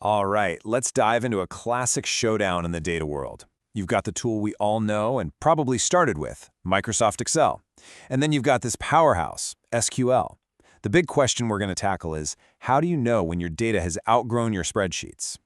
All right, let's dive into a classic showdown in the data world. You've got the tool we all know and probably started with, Microsoft Excel. And then you've got this powerhouse, SQL. The big question we're going to tackle is, how do you know when your data has outgrown your spreadsheets?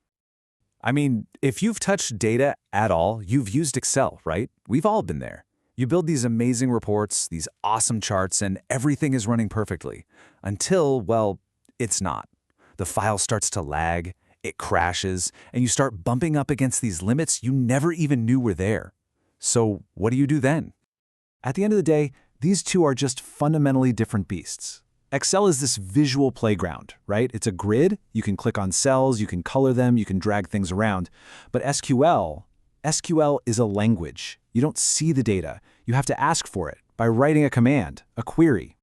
I mean, if you've touched data at all, you've used Excel, right? We've all been there. You build these amazing reports, these awesome charts, and everything is running perfectly. Until, well, it's not. The file starts to lag, it crashes, and you start bumping up against these limits you never even knew were there. So what do you do then? At the end of the day, these two are just fundamentally different beasts. Excel is this visual playground, right? It's a grid. You can click on cells, you can color them, you can drag things around. But SQL is a language. You don't see the data. You have to ask for it by writing a command, a query.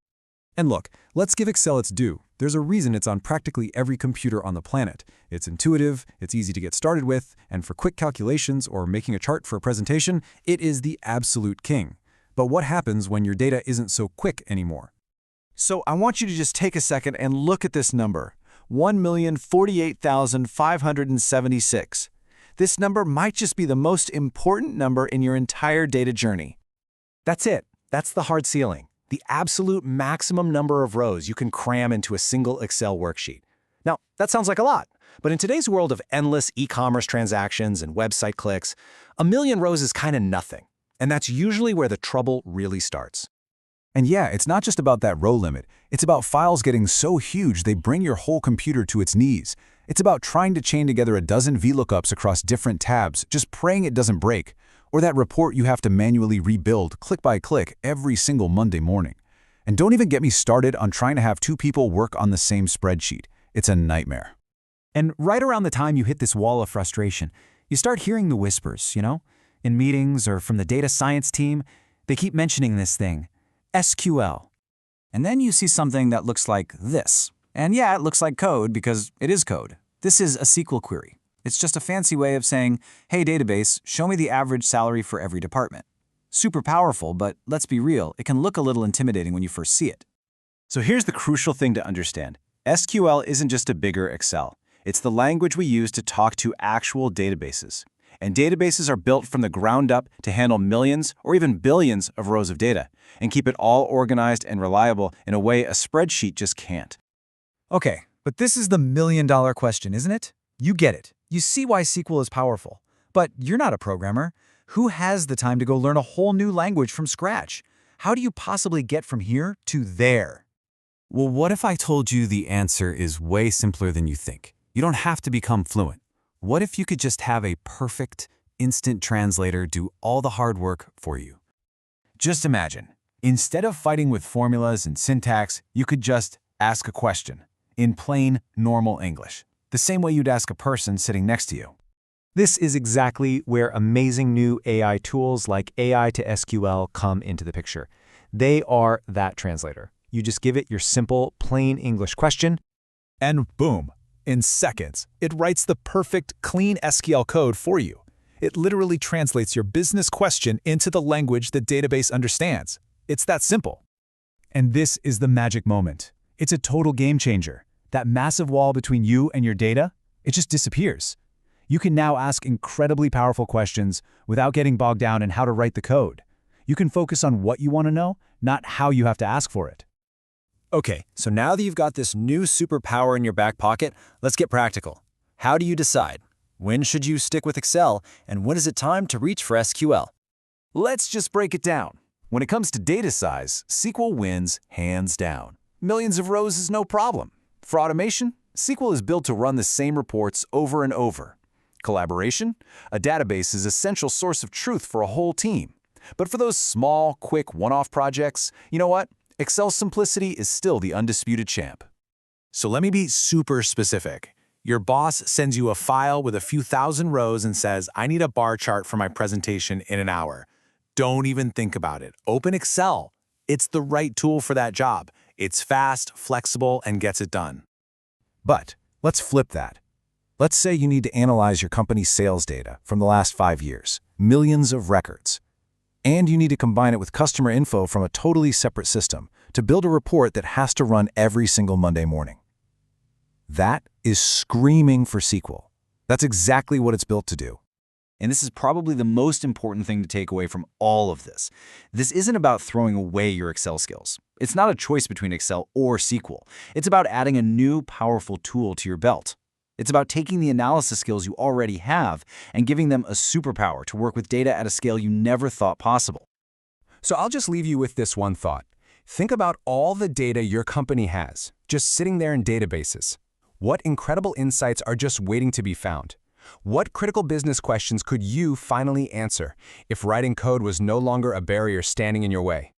And look, let's give Excel its due. There's a reason it's on practically every computer on the planet. It's intuitive, it's easy to get started with, and for quick calculations or making a chart for a presentation, it is the absolute king. But what happens when your data isn't so quick anymore? So I want you to just take a second and look at this number, 1,048,576. This number might just be the most important number in your entire data journey. That's it. That's the hard ceiling. The absolute maximum number of rows you can cram into a single Excel worksheet. Now, that sounds like a lot, but in today's world of endless e-commerce transactions and website clicks, 1,000,000 rows is kind of nothing. And that's usually where the trouble really starts. And yeah, it's not just about that row limit. It's about files getting so huge they bring your whole computer to its knees. It's about trying to chain together a dozen VLOOKUPs across different tabs, just praying it doesn't break. Or that report you have to manually rebuild click by click every single Monday morning. And don't even get me started on trying to have two people work on the same spreadsheet. It's a nightmare. And right around the time you hit this wall of frustration, you start hearing the whispers, in meetings or from the data science team. They keep mentioning this thing, SQL. And then you see something that looks like this. And yeah, it looks like code because it is code. This is a SQL query. It's just a fancy way of saying, hey database, show me the average salary for every department. Super powerful, but let's be real, it can look a little intimidating when you first see it. So here's the crucial thing to understand. SQL isn't just a bigger Excel. It's the language we use to talk to actual databases. And databases are built from the ground up to handle millions or even billions of rows of data and keep it all organized and reliable in a way a spreadsheet just can't. Okay, but this is the million-dollar question, isn't it? You get it. You see why SQL is powerful. But you're not a programmer. Who has the time to go learn a whole new language from scratch? How do you possibly get from here to there? Well, what if I told you the answer is way simpler than you think? You don't have to become fluent. What if you could just have a perfect, instant translator do all the hard work for you? Just imagine, instead of fighting with formulas and syntax, you could just ask a question in plain, normal English, the same way you'd ask a person sitting next to you. This is exactly where amazing new AI tools like AI2sql come into the picture. They are that translator. You just give it your simple, plain English question, And boom, in seconds, it writes the perfect, clean SQL code for you. It literally translates your business question into the language the database understands. It's that simple. And this is the magic moment. It's a total game changer. That massive wall between you and your data, it just disappears. You can now ask incredibly powerful questions without getting bogged down in how to write the code. You can focus on what you want to know, not how you have to ask for it. Okay, so now that you've got this new superpower in your back pocket, let's get practical. How do you decide? When should you stick with Excel, and when is it time to reach for SQL? Let's just break it down. When it comes to data size, SQL wins hands down. Millions of rows is no problem. For automation, SQL is built to run the same reports over and over. Collaboration, a database is an essential source of truth for a whole team. But for those small, quick, one-off projects, you know what? Excel's simplicity is still the undisputed champ. So let me be super specific. Your boss sends you a file with a few thousand rows and says, I need a bar chart for my presentation in an hour. Don't even think about it. Open Excel. It's the right tool for that job. It's fast, flexible, and gets it done. But let's flip that. Let's say you need to analyze your company's sales data from the last 5 years, millions of records. And you need to combine it with customer info from a totally separate system to build a report that has to run every single Monday morning. That is screaming for SQL. That's exactly what it's built to do. And this is probably the most important thing to take away from all of this. This isn't about throwing away your Excel skills. It's not a choice between Excel or SQL. It's about adding a new, powerful tool to your belt. It's about taking the analysis skills you already have and giving them a superpower to work with data at a scale you never thought possible. So I'll just leave you with this one thought. Think about all the data your company has, just sitting there in databases. What incredible insights are just waiting to be found? What critical business questions could you finally answer if writing code was no longer a barrier standing in your way?